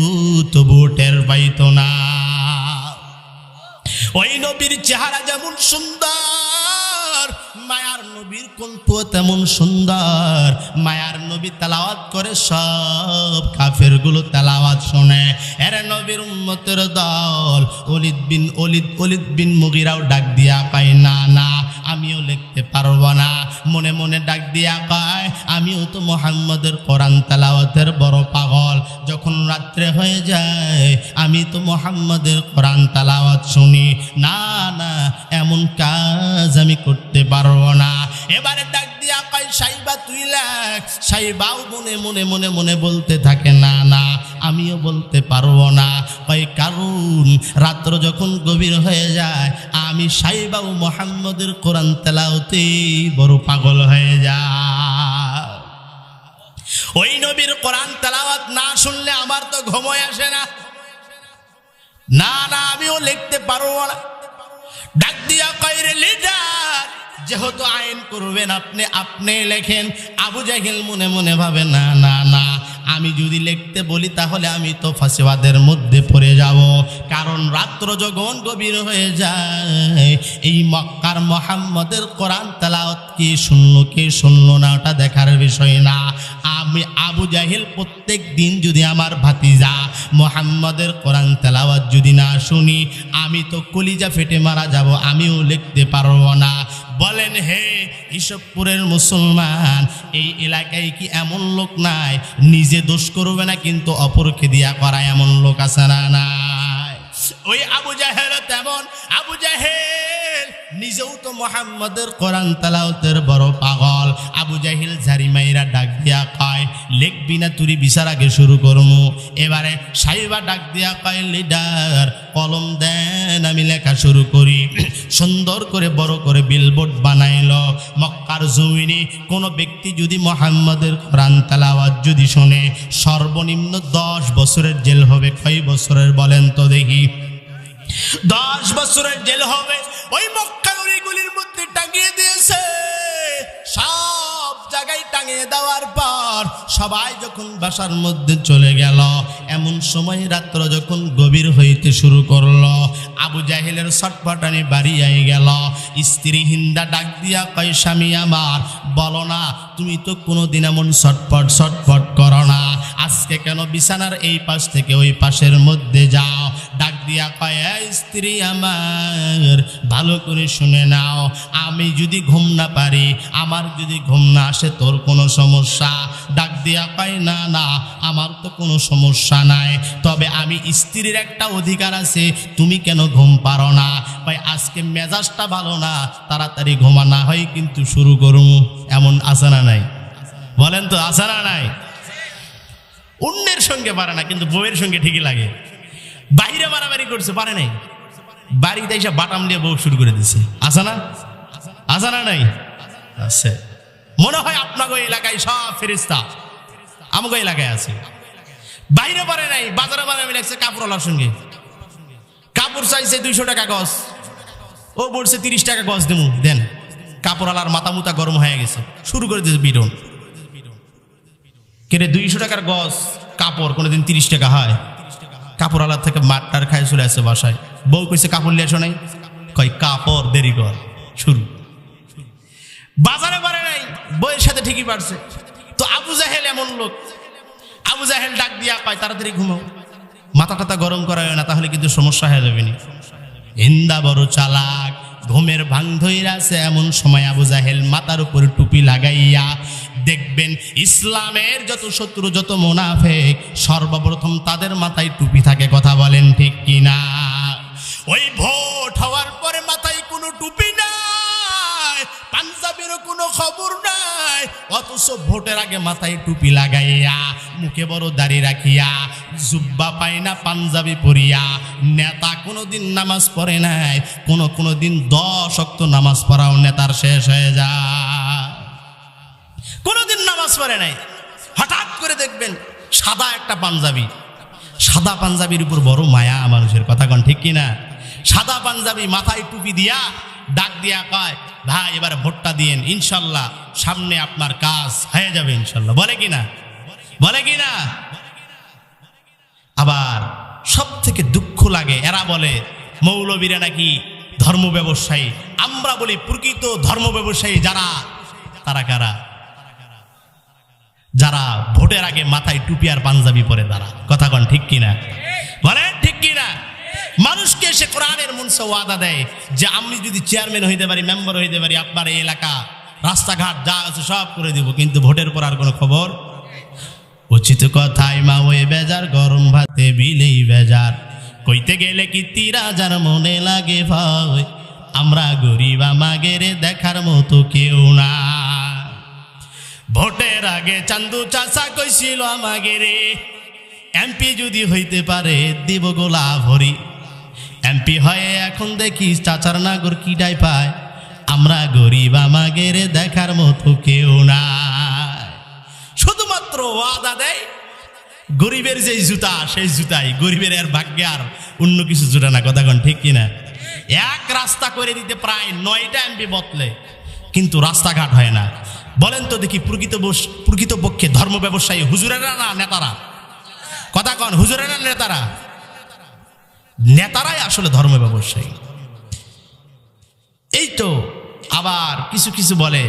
তবু টের পাইত না। ওই নবীর চেহারা যেমন সুন্দর, মায়ার নবীর কণ্ঠ তেমন সুন্দর। মায়ার নবী তেলাওয়াত করে, সব কাফেরগুলো তেলাওয়াত শোনে। এর নবীর উম্মতের দল ওলিদ বিন মুগিরাও ডাক দিয়া কয়, না না আমিও লিখতে পারবো না। মনে মনে ডাক দিয়া কয়, আমিও তো মুহাম্মদের কোরআন তেলাওয়াতের বড় পাগল। যখন রাত্রে হয়ে যায় আমি তো মুহাম্মদের কোরআন তেলাওয়াত শুনি। না না এমন কাজ আমি করতে পারবো না। এবারে ডাক দিয়া কয়, সাইবা তুই লেখ। সাইবাও মনে মনে মনে মনে বলতে থাকে, না না আমিও বলতে পারবো না। কয় কারণ রাত্র যখন গভীর হয়ে যায় আমি সাইবাও মুহাম্মদের কোরআন তেলাওয়াতে বড় পাগল হয়ে যায়। ওই নবীর কোরআন তেলাওয়াত না শুনলে আমার তো ঘুমোয় আসে না। না না আমিও লিখতে পারবো না। ডাক দিয়া কয়, রে লিডার, যেহেতু আইন করবেন আপনি লেখেন। আবু জাহেল মনে মনে ভাবে, না না না আমি যদি লিখতে বলি তাহলে আমি তো ফাঁসিবাদের মধ্যে পড়ে যাব। কারণ রাত্র যখন গভীর হয়ে যায় এই মক্কার মুহাম্মদের কোরআন তেলাওয়াত কে শুনলো না ওটা দেখার বিষয় না। আমি আবু জাহেল প্রত্যেক দিন যদি আমার ভাতিজা মুহাম্মদের কোরআন তেলাওয়াত যদি না শুনি আমি তো কলিজা ফেটে মারা যাব, আমিও লিখতে পারবো না। বলেন হে ইসবপুরের মুসলমান, এই এলাকায় কি এমন লোক নাই নিজে দোষ করবে না কিন্তু অপরকে দিয়া করা এমন লোক আছে না? নাই। ওই আবু জাহেল তেমন। আবু জাহেল নিজেও তো মুহাম্মদের কোরআন তেলাওয়াতের বড় পাগল। আবু জাহেল ঝাড়ি মাইরা ডাক দিয়া কয়, লিখবি না তুই বিচার আগে শুরু করমু। এবারে সাইবা ডাক দিয়া কয়, লিডার কলম দেন আমি লেখা শুরু করি। সুন্দর করে বড় করে বিলবোর্ড বানাইল। মক্কার জমিনে কোনো ব্যক্তি যদি মুহাম্মদের কোরআন তেলাওয়াত যদি শোনে সর্বনিম্ন 10 বছরের জেল হবে। কয় বছরের বলেন তো দেখি? 10 বছরের জেল হবে। ওই মক্কা গলিগুলির মধ্যে টাঙিয়ে দিয়েছে। সব জায়গায় টাঙিয়ে দেওয়ার পর সবাই যখন বাসার মধ্যে চলে গেল, এমন সময় রাত্র যখন গভীর হইতে শুরু করলো আবু জাহেলের ছটফটানি বাড়ি আই গেল। স্ত্রী হিন্দা ডাক দিয়া কয়, স্বামী আমার বলো না, তুমি তো কোনোদিন এমন ছটফট করো না, আজকে কেন বিছানার এই পাশ থেকে ওই পাশের মধ্যে যাও? ডাক দিয়া কয়, স্ত্রী আমার ভালো করে শুনে নাও, আমি যদি ঘুম না পারি, আমার যদি ঘুম না আসে তোর কোনো সমস্যা? ডাক দিয়া কয়, না না আমার তো কোনো সমস্যা নাই, তবে আমি স্ত্রীর একটা অধিকার আছে, তুমি কেন ঘুম পারো না? ভাই আজকে মেজাজটা ভালো না, তাড়াতাড়ি ঘুমা না হয় কিন্তু শুরু করুন। এমন আছে না নাই? বলেন তো আছে না নাই? অন্যের সঙ্গে পারে না কিন্তু বউয়ের সঙ্গে ঠিকই লাগে। বাইরে মারামারি করছে, পারে নাই, বাড়িতে এসে বাটাম দিয়ে বউ শুরু করে দিছে। আছে না? আছে না নাই? আছে। মনে হয় আপনাকে এলাকায় সব ফেরেশতা আমাকে এলাকায় আছে। বাইরে পারে নাই, বাজারে মারামারি লাগছে কাপড়ওয়ালার সঙ্গে। কাপড় চাইছে 200 টাকা গজ, ও বলছে 30 টাকা গজ দেবো, দেন। কাপড়ওয়ালার মাথা মুতা গরম হয়ে গেছে, শুরু করে দিয়েছে বিরন। কেরে 200 টাকার গজ কাপড় কোনোদিন 30 টাকা হয়? কাপড়ওয়ালার থেকে মারটার খায় চলে আসছে বাসায়। বউ কইছে কাপড় লিয়ে আসো নাই? কয় কাপড় দেরি কর, শুরু। বাজারে পারে নাই, বউয়ের সাথে ঠিকই পারছে। তো আবু জাহেল এমন লোক। আবু জাহেল ডাক দিয়া পায়, তাড়াতাড়ি ঘুমাও, মাথা টাথা গরম করা হয় না, তাহলে কিন্তু সমস্যা হয়ে যাবে। হিন্দা বড় চালাক, ঘুমের ভাঙ ধইরা আছে। এমন সময় আবু জাহেল মাথার উপর টুপি লাগাইয়া, দেখবেন ইসলামের যত শত্রু যত মুনাফিক সর্বপ্রথম তাদের মাথায় টুপি থাকে। কথা বলেন ঠিক কিনা? ওই ভোট হওয়ার পরে মাথায় কোনো টুপি নাই, পাঞ্জাবের কোনো খবর নাই, অথচ ভোটের আগে মাথায় টুপি লাগাইয়া, মুখে বড় দাড়ি রাখিয়া, জুব্বা পায় না পাঞ্জাবি পরিয়া, নেতা কোনোদিন নামাজ পড়ে নাই, কোনো দিন 10 ওয়াক্ত নামাজ পড়াও নেতার শেষ হয়ে যায়। কোনোদিন নামাজ পড়ে নাই। হঠাৎ করে দেখবেন সাদা একটা পাঞ্জাবি, সাদা পাঞ্জাবির উপর বড় মায়া মানুষের। কথা কন ঠিক কিনা? সাদা পাঞ্জাবি, মাথায় টুপি দিয়া, ডাক দিয়া কয়, ভাই এবার ভোটটা দিয়েন, ইনশাল্লাহ সামনে আপনার কাজ হয়ে যাবে ইনশাল্লাহ। বলে কিনা? বলে কিনা? আবার সব থেকে দুঃখ লাগে, এরা বলে মৌলবীরা নাকি ধর্ম ব্যবসায়ী। আমরা বলি প্রকৃত ধর্ম ব্যবসায়ী যারা, তারা কারা? যারা ভোটের আগে মাথায় টুপি আর পাঞ্জাবি পরে দাঁড়া। কথা কন ঠিক কিনা? বলেন ঠিক কিনা? মানুষকে সে কোরআনের মঞ্চে ওয়াদা দেয় যে আমি যদি চেয়ারম্যান হইতে পারি, মেম্বার হইতে পারি, আপনার এই এলাকা রাস্তাঘাট যা আছে সব করে দিব, কিন্তু ভোটের পর আর কোনো খবর। উচিত কথাই মা ওই বেজার, গরম ভাতে বিলেই বেজার, কইতে গেলে কি ৩০০০ মনে লাগে ভাই, আমরা গরিব আমাগের দেখার মতো কেউ না। ভোটের আগে চান্দু চাচা কইছিল আমাগের এমপি যদি হইতে পারে দিব গোলা ভরি, এমপি হয়ে এখন দেখি চাচার নাগর কিডাই পায়, আমরা গরিব আমাগের দেখার মতো কেউ না। শুধুমাত্র ওয়াদা দেয়, গরিবের যেই জুতা সেই জুতাই, গরিবের এর ভাগ্যে আর অন্য কিছু জুটা না। কথা কন ঠিক কিনা? এক রাস্তা করে দিতে প্রায় ৯টা এমপি বদলে, কিন্তু রাস্তাঘাট হয় না। বলেন তো দেখি প্রকৃতপক্ষে ধর্ম ব্যবসায়ী হুজুরেরা না নেতারা? কথা কন, হুজুরেরা নেতারা? নেতারাই আসলে ধর্ম ব্যবসায়ী। এই তো আবার কিছু কিছু বলে,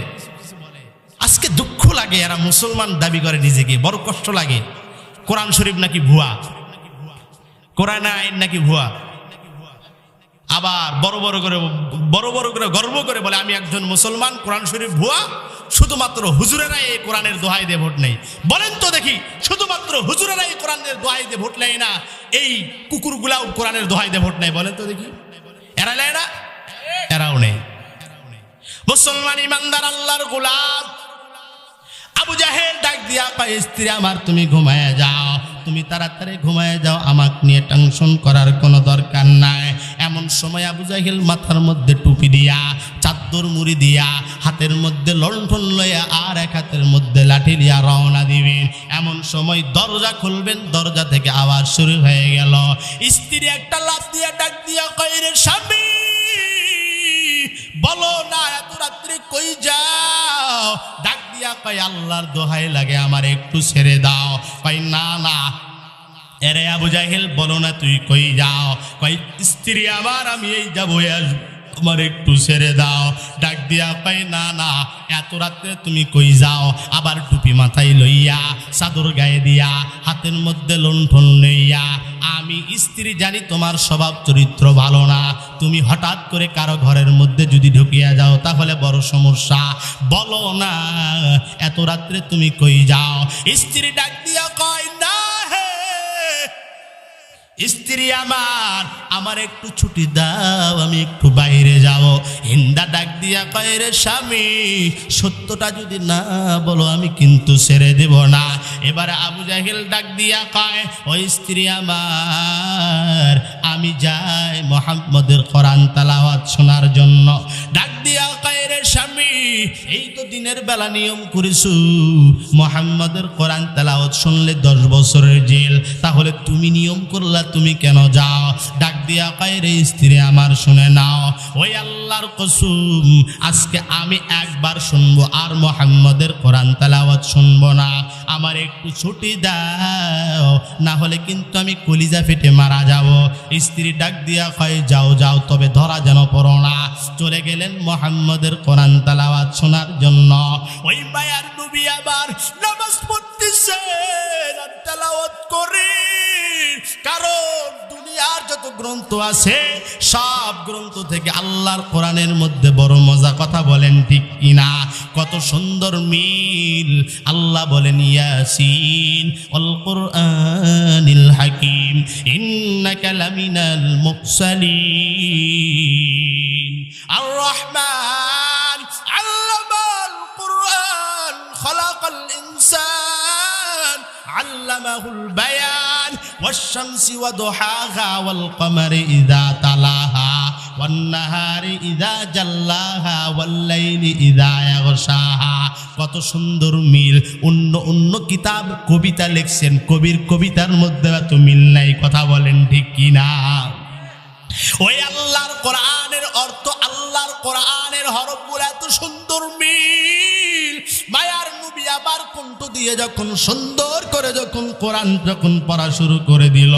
আজকে দুঃখ লাগে, এরা মুসলমান দাবি করে নিজেকে, বড় কষ্ট লাগে। কোরআন শরীফ নাকি ভুয়া, কোরআন আইন নাকি ভুয়া। আবার বড় বড় করে গর্ব করে বলে আমি একজন মুসলমান, কোরআন শরীফ ভুয়া, শুধুমাত্র হুজুরেরাই এই কোরআনের দোহাই দিয়ে ভোট নেই। বলেন তো দেখি, শুধুমাত্র হুজুরেরাই কোরআনের দোহাই দিয়ে ভোট নেয় না, এই কুকুরগুলাও কোরআনের দোহাই দিয়ে ভোট নেয়? বলেন তো দেখি, এরা নেয় না? এরাও নেই। মুসলমান ইমানদার আল্লাহর গোলাম আবু জাহেল ডাক দিয়া কয়, স্ত্রী আমার তুমি ঘুমায় যাও, তুমি তাড়াতাড়ি ঘুমায় যাও, আমাকে নিয়ে টেনশন করার কোনো দরকার নাই। এমন সময় আবু জাহেল মাথার মধ্যে টুপি দিয়া, চাদর মুড়ি দিয়া, হাতের মধ্যে লণ্ঠন লইয়া আর এক হাতের মধ্যে লাঠি দিয়া রওনা দিবেন। এমন সময় দরজা খুলবেন, দরজা থেকে আওয়াজ শুরু হয়ে গেল। স্ত্রী একটা লাফ দিয়া ডাক দিয়া কয়, রে স্বামী বলো না এত রাত্রে কই যাও? ডাক দিয়া কয়, আল্লাহর দোহাই লাগে আমার একটু ছেড়ে দাও। কয় না না, এরে আবু জাহেল বলো না তুই কই যাও? কয় স্ত্রী আমার আমি এই যাবো, আমার একটু ছেড়ে দাও। ডাক দিয়া কয় না না, এত রাত্রে তুমি কই যাও? আবার টুপি মাথায় লইয়া, চাদর গায়ে দিয়া, হাতের মধ্যে লণ্ঠন লইয়া, আমি স্ত্রী জানি তোমার স্বভাব চরিত্র ভালো না, তুমি হঠাৎ করে কারো ঘরের মধ্যে যদি ঢুকিয়া যাও তাহলে বড় সমস্যা, বলো না এত রাত্রে তুমি কই যাও? স্ত্রী ডাক দিয়া কয় না হে স্ত্রী আমার একটু ছুটি দাও, আমি একটু বাইরে যাব। হিন্দা ডাক দিয়া কয়, রে স্বামী সত্যটা যদি না বলো আমি কিন্তু ছেড়ে দেব না। এবারে আবু জাহেল ডাক দিয়া কয়, ও স্ত্রী আমার আমি যাই মুহাম্মদের কোরআন তেলাওয়াত শোনার জন্য। ডাক দিয়া কয়, রে স্বামী এই তো দিনের বেলা নিয়ম করেছো মুহাম্মদের কোরআন তেলাওয়াত শুনলে 10 বছরের জেল, তাহলে তুমি নিয়ম করলা, তুমি কেন যাও? ডাক দিয়া কয়, রে স্ত্রী আমার শুনে নাও, ওই আল্লাহর কসম আজকে আমি একবার শুনবো আর মুহাম্মদের কোরআন তেলাওয়াত শুনবো না, আমার একটু ছুটি দাও, না হলে কিন্তু আমি কলিজা ফেটে মারা যাব। স্ত্রী ডাক দিয়া কয়, যাও যাও, তবে ধরা যেন পড়ো না। চলে গেলেন মুহাম্মদের কোরআন তেলাওয়াত শোনার জন্য। ওই মায়ার নবী আবার নামাজ পড়তেছেন আর তেলাওয়াত করে, কারণ দুনিয়ার যত গ্রন্থ আছে সব গ্রন্থ থেকে আল্লাহর কোরআনের মধ্যে বড় মজা। কথা বলেন ঠিক কিনা? কত সুন্দর মিল। আল্লাহ বলেন, ইয়াসিন ওয়াল কুরআনিল হাকিম ইন্নাকা লামিনাল মুরসালিন। আর রহমান আল্লামাল কুরআন খালাকাল ইনসান আল্লামাহুল বায়ান والشمس وضحاها والقمر إذا تلاها والنهار إذا جلاها والليل إذا يغشاها। কত সুন্দর মিল। অন্য অন্য কিতাব কবিতা লিখছেন, কবির কবিতার মধ্যে এত মিল নাই। কথা বলেন ঠিক কিনা? ওই আল্লাহর কোরআনের অর্থ, আল্লাহর কোরআনের হরফগুলো এত সুন্দর মিল, মায়ার নবী আবার কণ্ঠ দিয়ে যখন সুন্দর করে যখন কোরআন যখন পড়া শুরু করে দিল,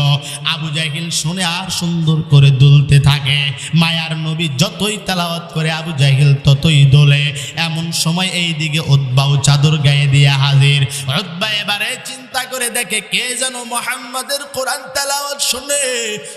আবু জাহিল শুনে আর সুন্দর করে দুলতে থাকে। মায়ার নবী যতই তেলাওয়াত করে আবু জাহিল ততই দোলে। এমন সময় এই দিকে উতবাও চাদর গায়ে দিয়ে হাজির। উতবা এবারে চিন্তা করে দেখে কে যেন মুহাম্মাদের কোরআন তেলাওয়াত শুনে,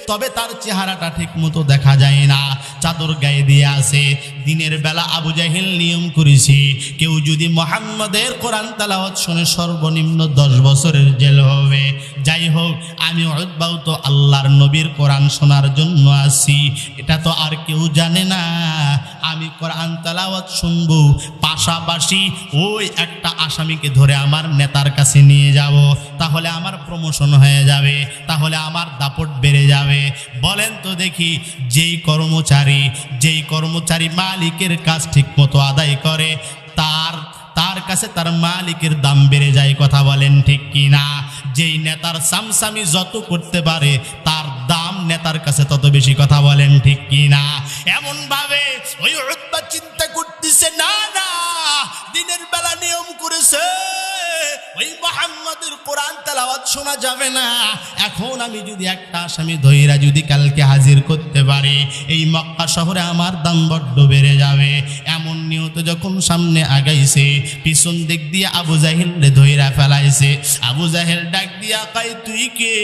তবে তার চেহারাটা ঠিক মতো দেখা যায় না, চাদর গায়ে দিয়ে আছে। দিনের বেলা আবু জাহিল নিয়ম করেছি, কেউ যদি মুহাম্মাদের কোরআন তেলাওয়াত শুনে সর্বনিম্ন 10 বছরের জেল হবে। যাই হোক, আমি উতবাও তো আল্লাহর নবীর কোরআন শোনার জন্য আসি, এটা তো আর কেউ জানে না। আমি কোরআন তেলাওয়াত শুনবো, পাশাপাশি ওই একটা আসামিকে ধরে আমার নেতার কাছে নিয়ে যাব, তাহলে আমার প্রমোশন হয়ে যাবে, তাহলে আমার দাপট বেড়ে যাবে। বলেন তো দেখি, যেই কর্মচারী মালিকের কাজ ঠিক মতো আদায় করে, তার কাছে তার মালিকের দাম বেড়ে যায়। কথা বলেন ঠিক কি না? যেই নেতার সামসামি যত করতে পারে তার দাম নেতার কাছে তত বেশি। কথা বলেন ঠিক কি না? এমন ভাবে ওই উতবা চিন্তা করতেছে, না না, দিনের বেলা নিয়ম করেছে ওই মুহাম্মাদের কোরআন তেলাওয়াত শোনা যাবে না। এখন আমি যদি একটা আসামি ধইরা যদি কালকে হাজির করতে পারি, এই মক্কা শহরে আমার দাম বড্ড বেড়ে যাবে। এমন নিয়ত যখন সামনে আগাইছে, পিছন দিক দিয়ে আবু জাহিলরে ধইরা ফেলাইছে। আবু জাহেল ডাক দিয়া কয়, তুই কে?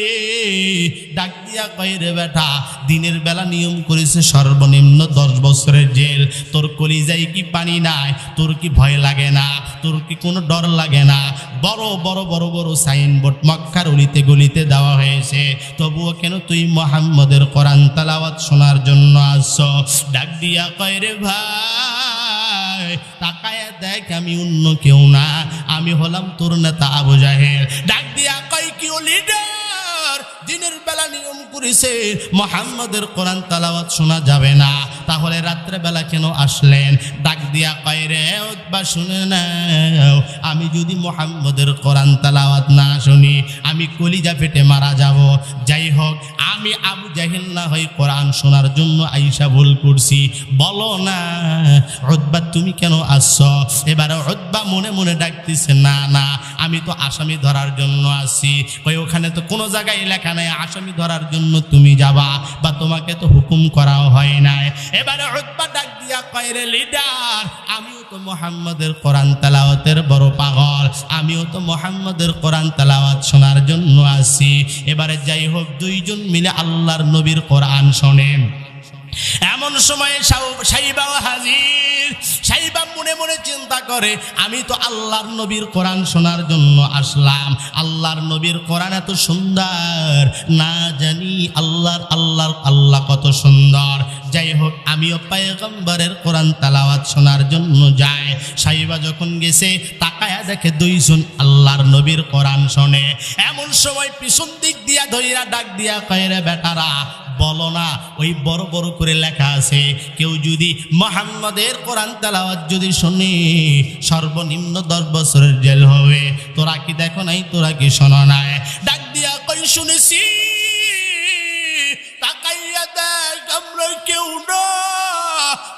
ডাক দিয়া কয়, রে বেটা, দিনের বেলা নিয়ম করেছে সর্বনিম্ন 10 বছরের জেল, তোর কলিজায় কি পানি নাই? তোর কি ভয় লাগে না? তোর কি কোনো ডর লাগে না? বড় বড় বড় বড় সাইনবোর্ড মক্কার অলিতে গলিতে দেওয়া হয়েছে, তবুও কেন তুই মুহাম্মাদের কোরআন তেলাওয়াত শোনার জন্য আসছো? ডাক দিয়া কয়, রে ভাই, তাকায়া দেখ, আমি অন্য কেউ না, আমি হলাম তোর নেতা আবু জাহেল। ডাক দিয়া কয়, কি লিডার, দিনের বেলা নিয়ম করেছে মুহাম্মাদের কোরআন তেলাওয়াত শোনা যাবে না, তাহলে রাত্রে বেলা কেন আসলেন? ডাক দিয়া কয়, রে উতবা, শুনে নাও, আমি যদি মুহাম্মাদের কোরআন তেলাওয়াত না শুনি আমি কলিজা ফেটে মারা যাব। যাই হোক, আমি আবু জাহেল না হই কোরআন শোনার জন্য আইসা ভুল করছি, বলো না উতবা তুমি কেন আসছো? এবারে উতবা মনে মনে ডাকতেছে, না না, আমি তো আসামি ধরার জন্য আসছি। কই, ওখানে তো কোনো জায়গায় লেখা নাই আসামি ধরার জন্য তুমি যাবা, বা তোমাকে তো হুকুম করাও হয় নাই। এবারে উতবা ডাক দিয়া কয়, রে লিডার, আমিও তো মুহাম্মাদের কোরআন তেলাওয়াতের বড় পাগল, আমিও তো মুহাম্মাদের কোরআন তেলাওয়াত শোনার জন্য আসছি। এবারে যাই হোক, দুইজন মিলে আল্লাহর নবীর কোরআন শোনেন। এমন সময় সাইবাও হাজির। সাইবা মনে মনে চিন্তা করে, আমি তো আল্লাহর নবীর কোরআন শোনার জন্য আসলাম, আল্লাহর নবীর কোরআন এত সুন্দর, না জানি আল্লাহ কত সুন্দর। যাই হোক, আমিও পয়গম্বরের কোরআন তেলাওয়াত শোনার জন্য যাই। সাইবা যখন গেছে, তাকায়া দেখে দুইজন আল্লাহর নবীর কোরআন শোনে। এমন সময় পিছন দিক দিয়া ধইরা ডাক দিয়া কয়, রে বেটারা, বলো না, ওই বড় বড় করে লেখা আছে, কেউ যদি মুহাম্মাদের কোরআন তেলাওয়াত যদি শুনে সর্বনিম্ন 10 বছরের জেল হবে। তোরা কি দেখো নাই? তোরা কি শোনো নাই? ডাক দিয়া কই, শুনেছি। তাকাইয়া দেখ, আমরা কেউ না।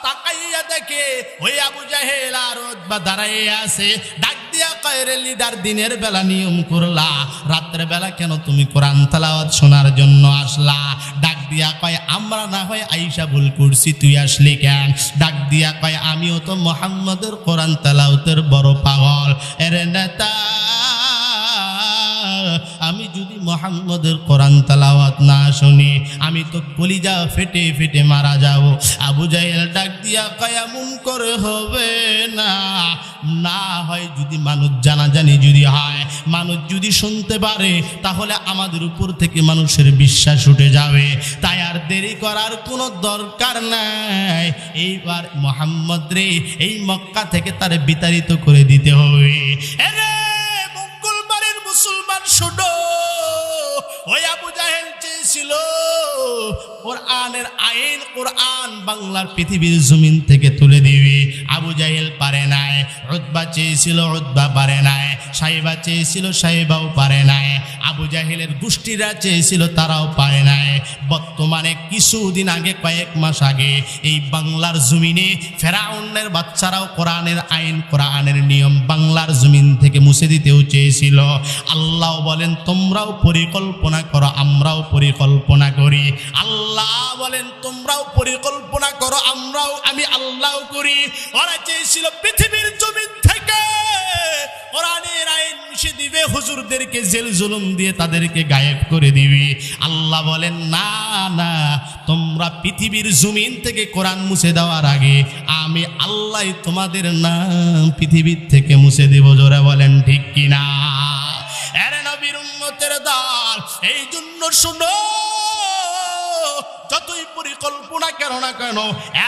তাকাইয়া দেখে ওই আবু জাহেল আর উতবা দাঁড়াইয়া আছে। ডাক দিয়া কয়, রে লিডার, দিনের বেলা নিয়ম করলা, রাত্রে বেলা কেন তুমি কোরআন তেলাওয়াত শোনার জন্য আসলা? ডাক দিয়া কয়, আমরা না হয় আইসা ভুল করছি, তুই আসলি কেন? ডাক দিয়া কয়, আমিও তো মুহাম্মাদের কোরআন তেলাওয়াতের বড় পাগল। এরে নেতা, আমি যদি মুহাম্মাদের কোরআন তেলাওয়াত না শুনি আমি তো কলিজা ফেটে ফেটে মারা যাব। আবু জাহেল ডাক দিয়া কয়, এমন করে হবে না, না হয় যদি মানুষ জানাজানি যদি হয়, মানুষ যদি শুনতে পারে, তাহলে আমাদের উপর থেকে মানুষের বিশ্বাস উঠে যাবে। তাই আর দেরি করার কোনো দরকার নাই। এইবার মুহাম্মদ রে এই মক্কা থেকে তারে বিতাড়িত করে দিতে হবে। মুসলমান শোনো, ওই আবু জাহেল চেয়েছিল কোরআনের আইন, কোরআন বাংলার পৃথিবীর জমিন থেকে তুলে দিবে। আবু জাহেল পারে নাই, উতবা চেয়েছিল, উতবা পারে নাই, সাইবা চেয়েছিল, সাইবাও পারে নাই, আবু জাহেলের গোষ্ঠীরা চেয়েছিল, তারাও পারে নাই। বর্তমানে কিছুদিন আগে, কয়েক মাস আগে এই বাংলার জমিনে ফেরাউনের বাচ্চারাও কোরআনের আইন, কোরআনের নিয়ম বাংলার জমিন থেকে মুছে দিতেও চেয়েছিল। আল্লাহ বলেন তোমরাও পরিকল্পনা করো, আমরাও পরিকল্পনা করি। আল্লাহ বলেন তোমরাও পরিকল্পনা করো, আমি আল্লাহ করি। ওরা চেয়েছিল পৃথিবীর জমিন থেকে কোরআনের আইন মুছে দিবে, হুজুরদেরকে জেল জুলুম দিয়ে তাদেরকে গায়েব করে দিবে। আল্লাহ বলেন না না, তোমরা পৃথিবীর জমিন থেকে কোরআন মুছে দেওয়ার আগে আমি আল্লাহ তোমাদের নাম পৃথিবীর থেকে মুছে দেব। জোরে বলেন ঠিক কিনা? আরে নবীর উম্মতের দল, এই জন্য শুনো, যতই পরিকল্পনা কেন না কেন,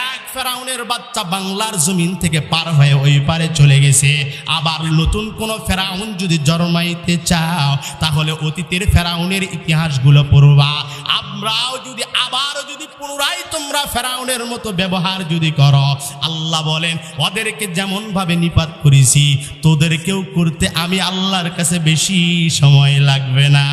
এক ফেরাউনের বাচ্চা বাংলার জমিন থেকে পার হয়ে ওই পারে চলে গেছে। আবার নতুন কোন ফেরাউন যদি জন্মাইতে চাও, তাহলে অতীতের ফেরাউনের ইতিহাসগুলো পড়বা। আমরাও যদি আবারও যদি পুনরায় তোমরা ফেরাউনের মতো ব্যবহার যদি করো, আল্লাহ বলেন ওদেরকে যেমন ভাবে নিপাত করেছি, তোদেরকেও করতে আমি আল্লাহর কাছে বেশি সময় লাগবে না।